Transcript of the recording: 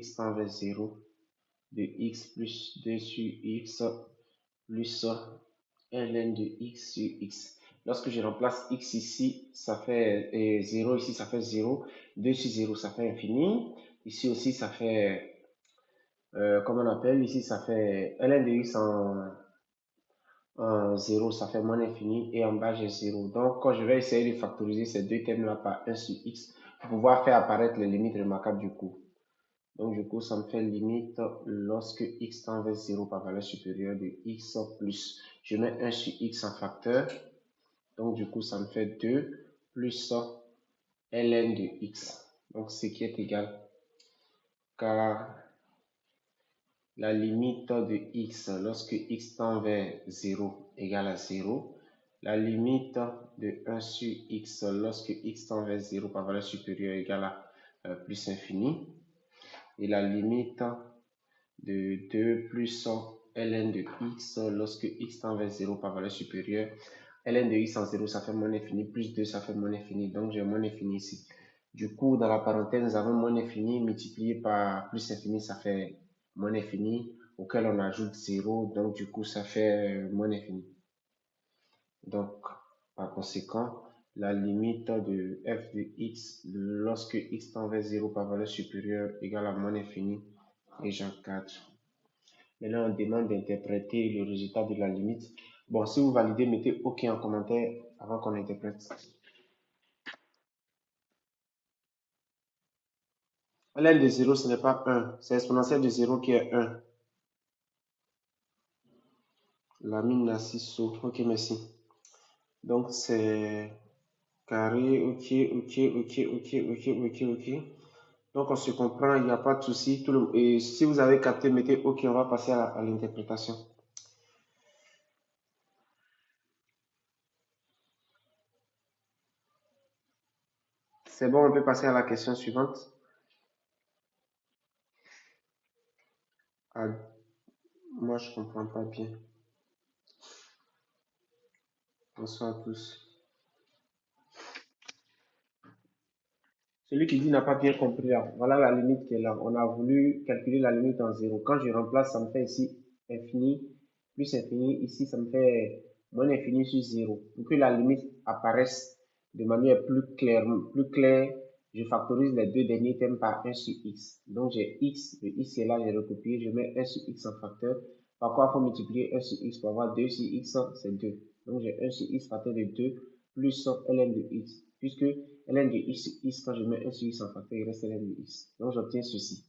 x tend vers 0 de x plus 2 sur x plus ln de x sur x. Lorsque je remplace x ici, ça fait 0, ici ça fait 0, 2 sur 0, ça fait infini. Ici aussi, ça fait, comment on appelle, ici ça fait ln de x en 0, ça fait moins l'infini, et en bas j'ai 0. Donc, quand je vais essayer de factoriser ces deux termes-là par 1 sur x, pour pouvoir faire apparaître les limites remarquables du coup. Donc, du coup, ça me fait limite lorsque x tend vers 0 par valeur supérieure de x plus. Je mets 1 sur x en facteur. Donc, du coup, ça me fait 2 plus ln de x. Donc, ce qui est égal, car la limite de x lorsque x tend vers 0 égale à 0. La limite de 1 sur x lorsque x tend vers 0 par valeur supérieure égale à plus infini. Et la limite de 2 plus ln de x lorsque x tend vers 0 par valeur supérieure. Ln de x en 0, ça fait moins infini, plus 2, ça fait moins infini. Donc, j'ai moins infini ici. Du coup, dans la parenthèse, nous avons moins infini multiplié par plus infini, ça fait moins infini, auquel on ajoute 0. Donc, du coup, ça fait moins infini. Donc, par conséquent, la limite de f de x lorsque x tend vers 0 par valeur supérieure égale à moins infini, et j'encadre. Maintenant, on demande d'interpréter le résultat de la limite. Bon, si vous validez, mettez OK en commentaire avant qu'on interprète. Ln de 0, ce n'est pas 1. C'est l'exponentielle de 0 qui est 1. La mine Nassiso. OK, merci. Donc, c'est carré. OK. Donc, on se comprend, il n'y a pas de souci. Et si vous avez capté, mettez OK, on va passer à l'interprétation. C'est bon, on peut passer à la question suivante. Ah, moi, je ne comprends pas bien. Bonsoir à tous. Celui qui dit n'a pas bien compris là. Voilà la limite qui est là. On a voulu calculer la limite en 0. Quand je remplace, ça me fait ici infini plus infini. Ici, ça me fait moins infini sur 0. Pour que la limite apparaisse de manière plus claire, je factorise les deux derniers termes par 1 sur x. Donc j'ai x, le x est là, j'ai recopié, je mets 1 sur x en facteur. Par quoi il faut multiplier 1 sur x pour avoir 2 sur x, c'est 2. Donc j'ai 1 sur x facteur de 2 plus ln de x. Puisque ln de x, quand je mets 1 sur x en facteur, il reste ln de x. Donc j'obtiens ceci.